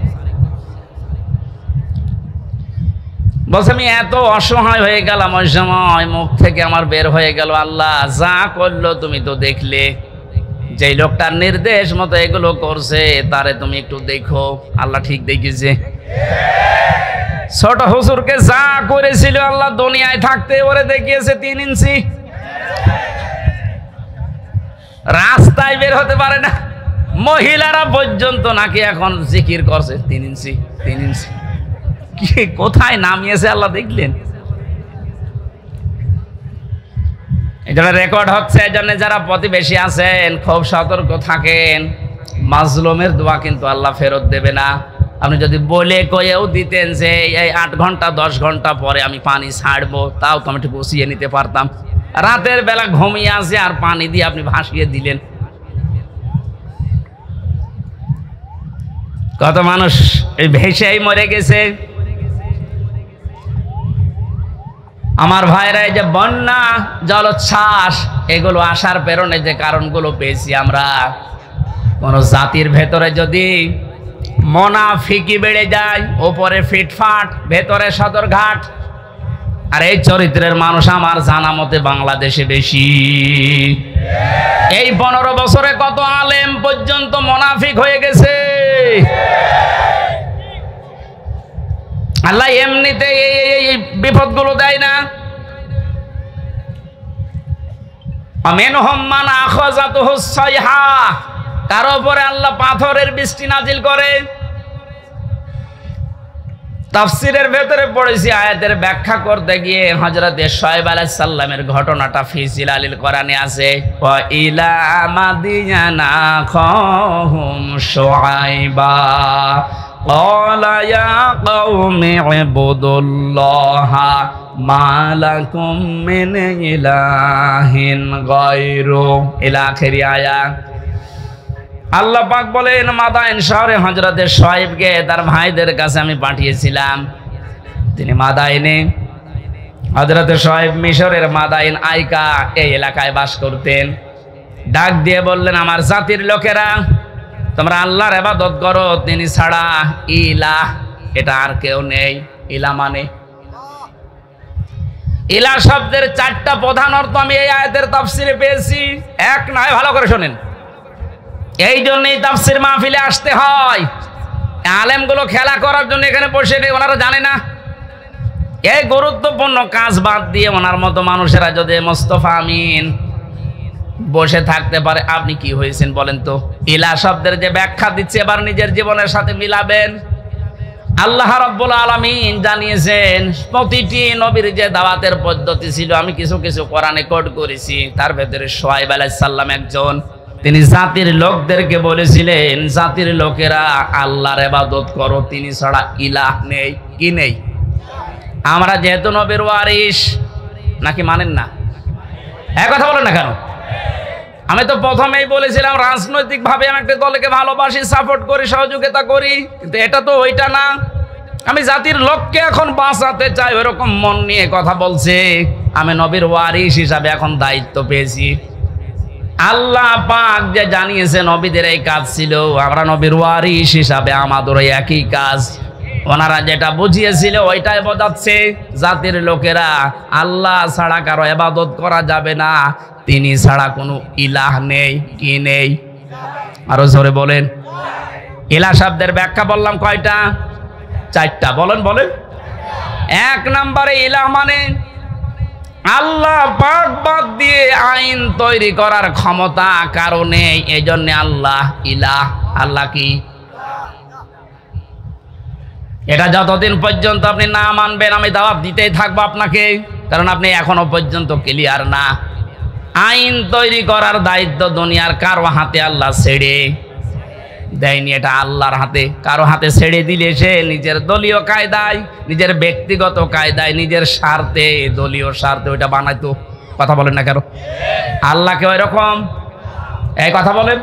বলছে আমি এত অসহায় হয়ে গেলাম ওই সময়, মুখ থেকে আমার বের হয়ে গেল, আল্লাহ যা করলো তুমি তো দেখলে, যে লোকটার নির্দেশ মতো এগুলো করছে তারে তুমি একটু দেখো। আল্লাহ ঠিক দেখিয়েছে। ছোট হুজুরকে যা করেছিল আল্লাহ দুনিয়ায় থাকতে ওরে দেখিয়েছে 3 ইঞ্চি, রাস্তায় বের হতে পারে না। মহিলারা পর্যন্ত নাকি এখন জিকির করছে 3 ইঞ্চি 3 ইঞ্চি। কি কোথায় নামিয়েছে আল্লাহ দেখলেন। এই জন্য রেকর্ড হচ্ছে, এই জন্য যারা প্রতিবেশী আছেন খুব সতর্ক থাকেন। মাজলুমের দোয়া কিন্তু আল্লাহ ফেরত দেবে না। আপনি যদি বলে কয়েও দিতেন যে এই 8 ঘন্টা 10 ঘন্টা পরে আমি পানি ছাড়বো, তাও তো আমি একটু বসিয়ে নিতে পারতাম। রাতের বেলা ঘুমিয়ে আসে আর পানি দিয়ে আপনি ভাসিয়ে দিলেন। কত মানুষ এই ভেসেই মরে গেছে। আমার ভাইরা, এই যে বন্যা, জলোচ্ছ্বাস, এগুলো আসার পেছনে যে কারণগুলো পেয়েছি আমরা, কোন জাতির ভেতরে যদি মুনাফিকি বেড়ে যায়, উপরে ফিটফাট, ভেতরে সদরঘাট, আর এই চরিত্রের মানুষ আমার জানা মতে বাংলাদেশে বেশি। এই 15 বছরে কত আলেম পর্যন্ত মুনাফিক হয়ে গেছে। আল্লাহ এমনিতে এই বিপদগুলো দেয় না। আমিনহুম মান আখাযাতুহু সাইহা, কারো উপরে আল্লাহ পাথরের বৃষ্টি নাজিল করে। তাফসীরের ভেতরে পড়েছি, আয়াতের ব্যাখ্যা করতে গিয়ে হযরত শুআয়ব আলাইহিস সালামের ঘটনাটা ফি জিলালিল কোরআনে আছে। ওয়া ইলা মাদিয়ানা খাহুম শুআয়বা ক্বালা ইয়া কওমি ইবুদুল্লাহা মা লাকুম মিন ইলাহিন গায়রু, ইলা আখিরি আয়াত। আল্লাহ পাক বলেন, মাদায়েন শহরে হযরত শুআয়বকে তার ভাইদের কাছে আমি পাঠিয়েছিলাম। তিনি মাদায়েনে, হযরত শুআয়ব মিশরের মাদায়েন আইকা এই এলাকায় বাস করতেন। ডাক দিয়ে বললেন, আমার জাতির লোকেরা, তোমরা আল্লাহর ইবাদত করো, তিনি ছাড়া ইলাহ, এটা আর কেউ নেই। ইলা মানে, ইলা শব্দের 4টা প্রধান অর্থ আমি এই আয়াতের তাফসীরে পেয়েছি। এক নয়, ভালো করে শোনেন। এই জন্যই তাফসীর মাহফিলে আসতে হয়। আলেমগুলো খেলা করার জন্য এখানে বসে নেই, ওনারা জানে না। এই গুরুত্বপূর্ণ কাজ বাদ দিয়ে ওনার মতো মানুষেরা যদি মোস্তফা আমিন বসে থাকতে পারে, আপনি কি হয়েছেন বলেন তো? ইলা শব্দের যে ব্যাখ্যা দিচ্ছে এবার নিজের জীবনের সাথে মিলাবেন। আল্লাহ রাব্বুল আলামিন জানিয়েছেন প্রতিটি নবীর যে দাওয়াতের পদ্ধতি ছিল, আমি কিছু কিছু কোরআনে কোট করেছি। তার ভেতরে শুআয়ব আলাইহিস সালাম একজন। তিনি জাতির লোকদেরকে বলেছিলেন, জাতির লোকেরা আল্লাহর ইবাদত করো, তিনি ছাড়া ইলাহ নেই। কি নেই? আমরা যেহেতু নবীর ওয়ারিস, নাকি মানেন না? এক কথা বলেন না কেন? আমি তো প্রথমেই বলেছিলাম রাজনৈতিকভাবে আমি একটা দলকে ভালোবাসি, সাপোর্ট করি, সহযোগিতা করি, কিন্তু এটা তো ওইটা না। আমি জাতির লোককে এখন বাঁচাতে চাই, ওইরকম মন নিয়ে কথা বলছে। আমি নবীর ওয়ারিস হিসাবে এখন দায়িত্ব পেয়েছি। আল্লাহ পাক যে জানিয়েছে নবীদের এই কাজ ছিল, আমরা নবীর ওয়ারিস হিসাবে আমাদের একই কাজ। ওনারা যেটা বুঝিয়েছিল ওইটাই বোঝাচ্ছে, জাতির লোকেরা আল্লাহ ছাড়া কারো ইবাদত করা যাবে না, তিনি ছাড়া কোনো ইলাহ নেই। কি নেই? আরো জোরে বলেন। ইলাহ শব্দের ব্যাখ্যা বললাম কয়টা? 4টা। বলেন বলেন। 1 নম্বরে ইলাহ মানে আল্লাহ পাক বাদ দিয়ে আইন তৈরি করার ক্ষমতা কারো নেই, এই জন্য আল্লাহ ইলাহ। আল্লাহ কি? এটা যতদিন পর্যন্ত আপনি না মানবেন আমি দাওয়াত দিতেই থাকবো আপনাকে, কারণ আপনি এখনো পর্যন্ত ক্লিয়ার না। আইন তৈরি করার দায়িত্ব দুনিয়ার কারো হাতে আল্লাহ ছেড়ে দেয়নি, এটা আল্লাহর হাতে। কারো হাতে ছেড়ে দিলে সে নিজের দলীয় কায়দায়, নিজের ব্যক্তিগত কায়দায়, নিজের স্বার্থে, দলীয় স্বার্থে ওইটা বানাইতো। কথা বলেন না কেন? আল্লাহকে ওই রকম এই কথা বলেন।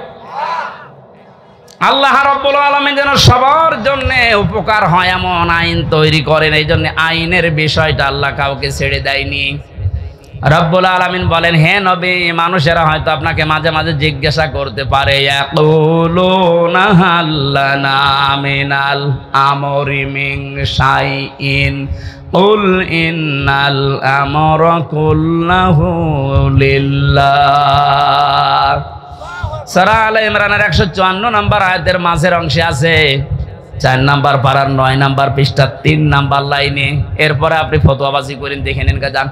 আল্লাহ রাব্বুল আলামিন যেন সবার জন্য উপকার হয় এমন আইন তৈরি করেন, এই জন্য আইনের বিষয়টা আল্লাহ কাউকে ছেড়ে দেয়নি। রব্বুল আলামিন বলেন, হে নবী, মানুষেরা হয়তো আপনাকে মাঝে মাঝে জিজ্ঞাসা করতে পারে, ইয়াকুলুনা হাল্লানা মিনাল আমরি মিন শাইইন কুল ইন্নাল আমরা কুল্লাহু লিল্লাহ। সূরা আলে ইমরানের 154 নম্বর আয়াতের মাঝের অংশে আছে 4 নম্বর পারার 9 নম্বর পৃষ্ঠা 3 নম্বর লাইনে। এরপরে আপনি ফতোয়াবাজি করেন, দেখে নেন যান।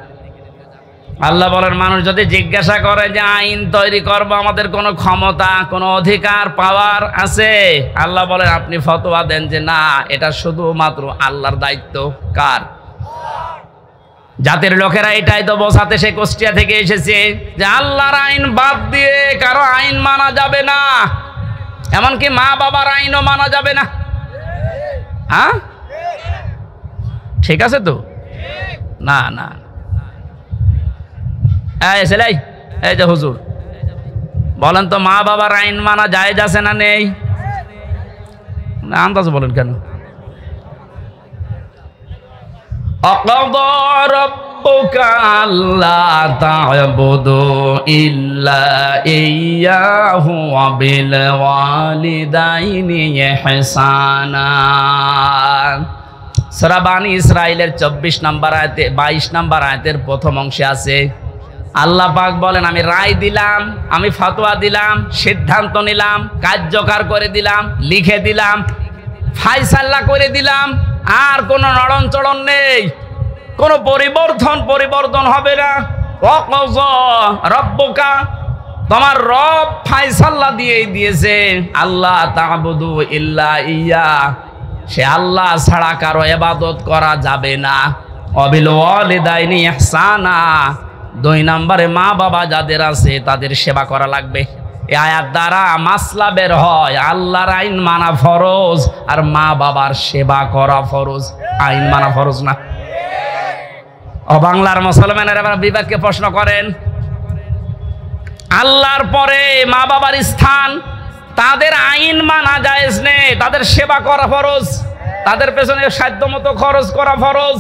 আল্লাহ বলেন, মানুষ যদি জিজ্ঞাসা করে যে আইন তৈরি করবো, আমাদের কোনো ক্ষমতা, কোনো অধিকার, পাওয়ার আছে? আল্লাহ বলেন, আপনি ফতোয়া দেন যে না, এটা শুধুমাত্র আল্লাহর দায়িত্ব। কার? জাতির লোকেরা এটাই তো বোঝাতে সে কুষ্টিয়া থেকে এসেছে যে আল্লাহর আইন বাদ দিয়ে কারো আইন মানা যাবে না, এমনকি মা বাবার আইনও মানা যাবে না। হ্যাঁ, ঠিক আছে তো? না না, এই ছেলে, এই যে হুজুর, বলেন তো মা বাবার আইন মানা জায়েজ আছে না নেই? আন্দাজ বলেন কেন? أقضى ربك ألا تعبدوا إلا إياه وبالوالدين إحسانا। সূরা বানী ইসরাঈলের 24 নম্বর আয়াতে 22 নম্বর আয়াতের প্রথম অংশে আছে, আল্লাহ পাক বলেন, আমি রায় দিলাম, আমি ফতোয়া দিলাম, সিদ্ধান্ত নিলাম, কার্যকর করে দিলাম, লিখে দিলাম, ফায়সালা করে দিলাম, আর কোনো নড়নচড়ন নেই, কোনো পরিবর্তন হবে না। ওয়াকযা রাব্বুকা, তোমার রব ফায়সালা দিয়েছে, আল্লাহ তা'বুদু ইল্লা ইয়া, সে আল্লাহ ছাড়া কারো ইবাদত করা যাবে না। ওয়াবিল ওয়ালিদাইনি ইহসানা, 2 নম্বরে মা বাবা যাদের আছে তাদের সেবা করা লাগবে। এই আয়াত দ্বারা মাসলা বের হয়, আল্লাহর আইন মানা ফরজ আর মা বাবার সেবা করা ফরজ। আইন মানা ফরজ না। ও বাংলার মুসলমানেরা এবার বিবেককে প্রশ্ন করেন, আল্লাহর পরে মা বাবার স্থান, তাদের আইন মানা জায়েজ নেই, তাদের সেবা করা ফরজ, তাদের পেছনে সাধ্যমতো খরচ করা ফরজ।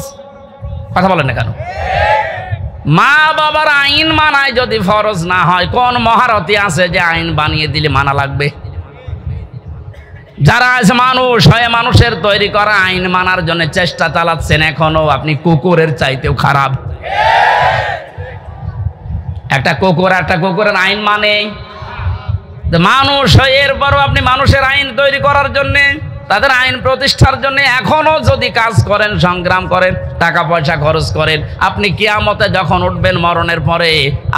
কথা বলেন না কেন? মা বাবার আইন মানায় যদি ফরজ না হয়, কোন মহারথী আছে যে আইন বানিয়ে দিলে মানা লাগবে? যারা আছে মানুষ হয়ে মানুষের তৈরি করা আইন মানার জন্য চেষ্টা চালাচ্ছেন, এখনো আপনি কুকুরের চাইতেও খারাপ। একটা কুকুরের আইন মানে মানুষ হয়ে, এরপরও আপনি মানুষের আইন তৈরি করার জন্য, তাদের আইন প্রতিষ্ঠার জন্য এখনো যদি কাজ করেন, সংগ্রাম করেন, টাকা পয়সা খরচ করেন, আপনি কিয়ামতে যখন উঠবেন মরণের পরে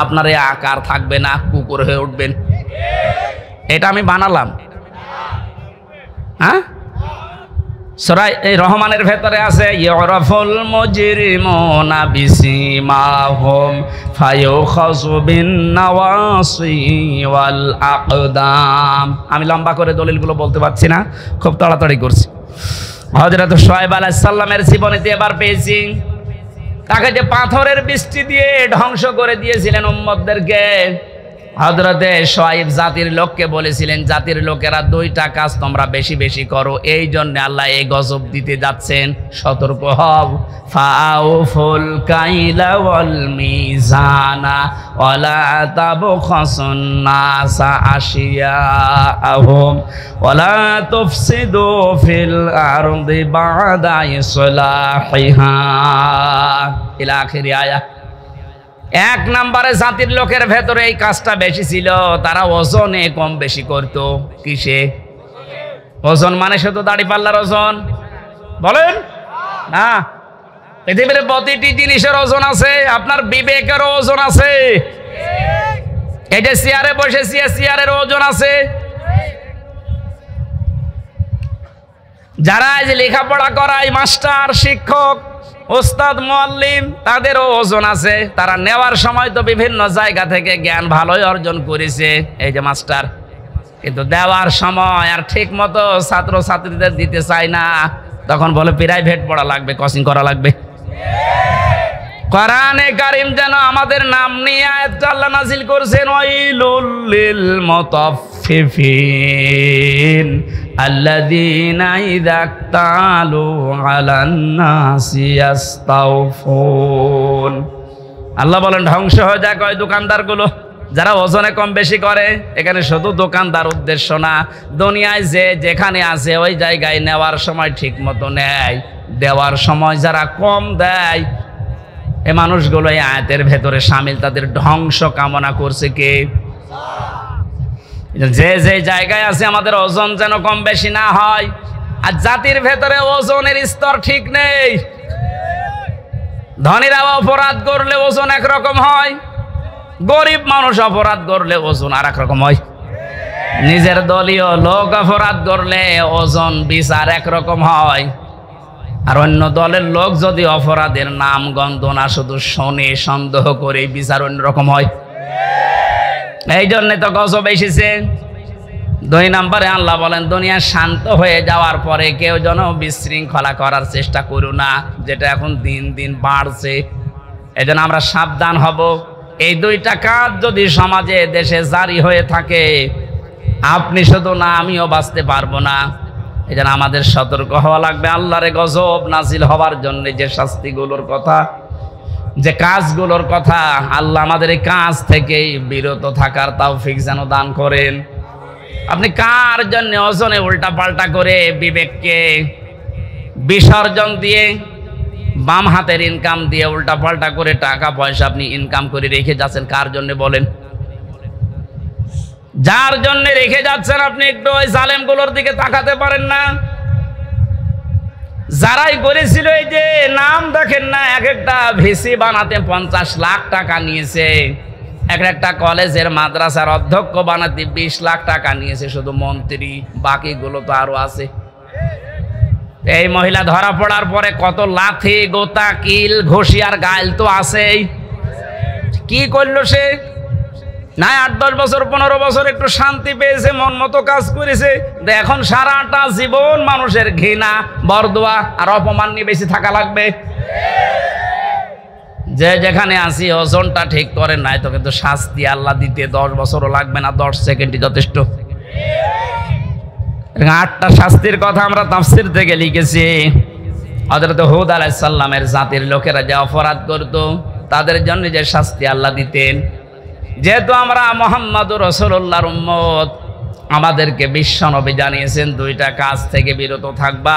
আপনার এই আকার থাকবে না, কুকুর হয়ে উঠবেন। এটা আমি বানালাম। হ্যাঁ, সূরা রহমানের ভেতরে আছে ইউরাফুল মুজরিমুনা বিসিমাহুম ফায়ুখাযু বিন-নাওয়াসি ওয়াল আকদাম। আমি লম্বা করে দলিলগুলো বলতে পারছি না, খুব তাড়াতাড়ি করছি। হযরত শুআয়ব আলাইহিস সালামের জীবনীতে এবার পেয়েছি, তাকে যে পাথরের বৃষ্টি দিয়ে ধ্বংস করে দিয়েছিলেন উম্মতদেরকে। হযরতে শুআয়ব জাতির লোককে বলেছিলেন, জাতির লোকেরা দুইটা কাজ তোমরা বেশি বেশি করো, এই জন্য আল্লাহ এই গজব দিতে যাচ্ছেন, সতর্ক হও। ফাউফুল কাইলা ওয়াল মিজানা ওয়ালা তাবখাসুন নাসা আশিয়াআহুম ওয়ালা তুফসিদু ফিল আরদি বা'দা ইসলাহিহা ইলা আখির আয়াত। এক নম্বরে জাতির লোকের ভেতরে এই কাজটা বেশি ছিল, তারা ওজনে কম বেশি করত। কিসে ওজন? মানে শুধু দাড়ি পাল্লার ওজন বলেন না, পৃথিবীর প্রতিটি জিনিসের ওজন আছে, আপনার বিবেকেরও ওজন আছে। এই যে চেয়ারে বসেছি, চেয়ারের ওজন আছে। যারা এই যে লেখাপড়া করায়, মাস্টার, শিক্ষক, ওস্তাদ, মুআল্লিম, তাদেরও ওজন আছে। তারা নেওয়ার সময় তো বিভিন্ন জায়গা থেকে জ্ঞান ভালোই অর্জন করেছে, এই যে মাস্টার, কিন্তু দেওয়ার সময় আর ঠিক মতো ছাত্র ছাত্রীদের দিতে চায় না। তখন বলে প্রাইভেট পড়া লাগবে, কোচিং করা লাগবে। কোরআনে কারীম যেন আমাদের নাম নিয়ে আয়াতটা আল্লাহ নাযিল করেছেন, ওয়াইলুল লিল মুতাফফিফিন আল্লাযীনা ইযা ইক্তালু আলান নাসি ইস্তাওফুন। আল্লাহ বলেন ধ্বংস হয়ে যায় কয় দোকানদারগুলো, যারা ওজনে কম বেশি করে। এখানে শুধু দোকানদার উদ্দেশ্য না, দুনিয়ায় যে যেখানে আছে ওই জায়গায় নেওয়ার সময় ঠিক মতো নেয়, দেওয়ার সময় যারা কম দেয়, এই মানুষগুলো এই আয়াতের ভেতরে শামিল। তাদের ধ্বংস কামনা করছে কে? যে যে জায়গায় আছে আমাদের ওজন যেন কম বেশি না হয়। আর জাতির ভেতরে ওজনের স্তর ঠিক নেই। ধনীরা অপরাধ করলে ওজন একরকম হয়, গরিব মানুষ অপরাধ করলে ওজন আর এক রকম হয়। নিজের দলীয় লোক অপরাধ করলে ওজন বিচার একরকম হয়, আর অন্য দলের লোক যদি অপরাধের নাম গন্ধ না শুধু শোনে, সন্দেহ করে, বিচার অন্যরকম হয়। এই জন্যে তো গজব এসেছে। 2 নম্বরে আল্লাহ বলেন, দুনিয়া শান্ত হয়ে যাওয়ার পরে কেউ যেন বিশৃঙ্খলা করার চেষ্টা করো না, যেটা এখন দিন দিন বাড়ছে। এই জন্য আমরা সাবধান হব। এই 2টা কাজ যদি সমাজে, দেশে জারি হয়ে থাকে, আপনি শুধু না, আমিও বাঁচতে পারবো না। এই জন্য আমাদের সতর্ক হওয়া লাগবে। আল্লাহর গজব নাজিল হওয়ার জন্য যে শাস্তিগুলোর কথা, যে কাজগুলোর কথা, আল্লাহ আমাদের এই কাজ থেকে বিরত থাকার তৌফিক যেন দান করেন। আপনি কার জন্য ওজনে উল্টা পাল্টা করে বিবেককে বিসর্জন দিয়ে, বাম হাতের ইনকাম দিয়ে উল্টা পাল্টা করে টাকা পয়সা আপনি ইনকাম করে রেখে যাচ্ছেন? কার জন্য বলেন? যার জন্য রেখে যাচ্ছেন আপনি একটু ওই জালেমগুলোর দিকে তাকাতে পারেন না? যারাই করেছিল, এই যে নাম দেখেন না, এক একটা ভিসি বানাতে 50 লাখ টাকা নিয়েছে, একটা কলেজের মাদ্রাসার অধ্যক্ষ বানাতে 20 লাখ টাকা নিয়েছে শুধু মন্ত্রী, বাকিগুলো তো আরো আছে। এই মহিলা ধরা পড়ার পরে কত লাথি, গোতা, কিল, ঘষিয়ার গাইল তো আছেই। কি করলো সে? না 8-10 বছর 15 বছর একটু শান্তি পেয়েছে, মন মতো কাজ করেছে। এখন সারাটা জীবন মানুষের ঘৃণা, বরদোয়া আর অপমান নিয়ে বেশি থাকা লাগবে। যে যেখানে আসি ওজনটা ঠিক করেন নাই তো কিন্তু শাস্তি আল্লাহ দিতে 10 বছরও লাগবে না, 10 সেকেন্ডই যথেষ্ট। 8টা শাস্তির কথা আমরা তাফসীর থেকে লিখেছি। হযরত হুদ আলাইহিস সালামের জাতির লোকেরা যে অপরাধ করত, তাদের জন্য যে শাস্তি আল্লাহ দিতেন। যেহেতু আমরা মুহাম্মদুর রাসূলুল্লাহর উম্মত, আমাদেরকে বিশ্বনবী জানিয়েছেন 2টা কাজ থেকে বিরত থাকবা,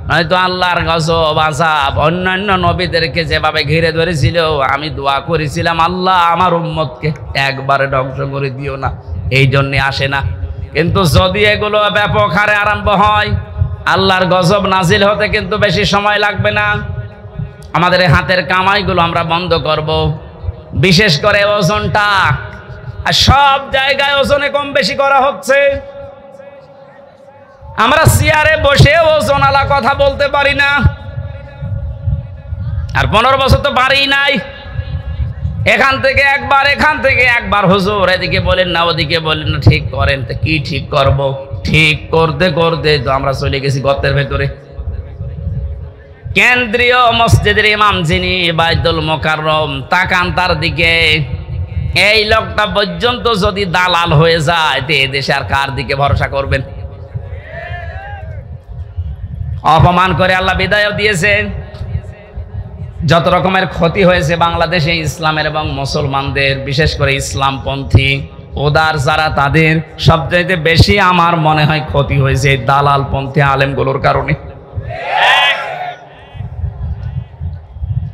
নয়তো আল্লাহর গজব আযাব অন্যান্য নবীদেরকে যেভাবে ঘিরে ধরেছিল। আমি দোয়া করেছিলাম, আল্লাহ আমার উম্মতকে একবারে ধ্বংস করে দিও না, এই জন্যে আসে না। কিন্তু যদি এগুলো ব্যাপক হারে আরম্ভ হয়, আল্লাহর গজব নাজিল হতে কিন্তু বেশি সময় লাগবে না। আমাদের হাতের কামাইগুলো আমরা বন্ধ করব, বিশেষ করে ওজনটা। আর সব জায়গায় ওজনে কম বেশি করা হচ্ছে। আমরা চেয়ারে বসে ওজনালা কথা বলতে পারি না, আর 15 বছর তো পারি নাই। এখান থেকে একবার হুজুর এদিকে বলেন না ওদিকে বলেন না, ঠিক করেন। তো কি ঠিক করব? ঠিক করতে করতে তো আমরা চলে গেছি গর্তের ভেতরে। কেন্দ্রীয় মসজিদের ইমাম যিনি বাইতুল মোকাররম, তাকান তার দিকে। এই লোকটা পর্যন্ত যদি দালাল হয়ে যায় তো এই দেশে আর কার দিকে ভরসা করবেন? অপমান করে আল্লাহ বিদায়ও দিয়েছেন। যত রকমের ক্ষতি হয়েছে বাংলাদেশে ইসলামের এবং মুসলমানদের, বিশেষ করে ইসলামপন্থী ওদার যারা, তাদের সবচেয়ে বেশি আমার মনে হয় ক্ষতি হয়েছে এই দালালপন্থী আলেমগুলোর কারণে।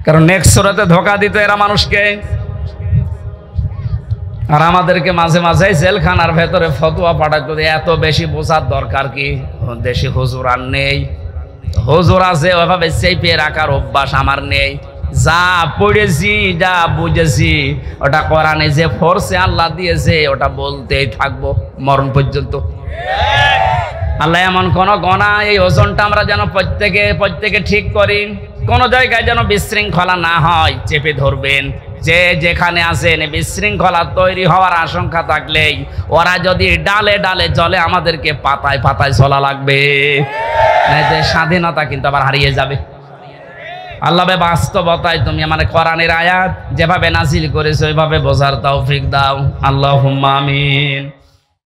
কারণ নেক্সট সূরাতে ধোঁকা দিত এরা মানুষকে, আর আমাদেরকে মাঝে মাঝে জেলখানার ভেতরে ফতোয়া পাঠাতো। এত বেশি বোঝার দরকার কি? দেশি হুজুর আর নেই, হুজুর আছে ওইভাবে চেপে রাখার অভ্যাস আমার নেই। যা পড়েছি যা বুঝেছি ওটা কোরআনে যে ফোর্সে আল্লাহ দিয়েছে ওটা বলতেই থাকবো মরণ পর্যন্ত। আল্লাহ এমন কোন গণা, এই ওজনটা আমরা যেন প্রত্যেকে ঠিক করি, কোন জায়গায় যেন বিশৃঙ্খলা না হয়, চেপে ধরবেন। যে যেখানে আছেন বিশৃঙ্খলা তৈরি হওয়ার আশঙ্কা থাকলেই ওরা যদি ডালে ডালে চলে, আমাদেরকে পাতায় পাতায় চলা লাগবে, যে স্বাধীনতা কিন্তু আবার হারিয়ে যাবে। আল্লাহ বাস্তবতায় তুমি আমার কোরআনের আয়াত যেভাবে নাজিল করেছো ওইভাবে বোঝার তৌফিক দাও। আল্লাহুম্মা আমিন।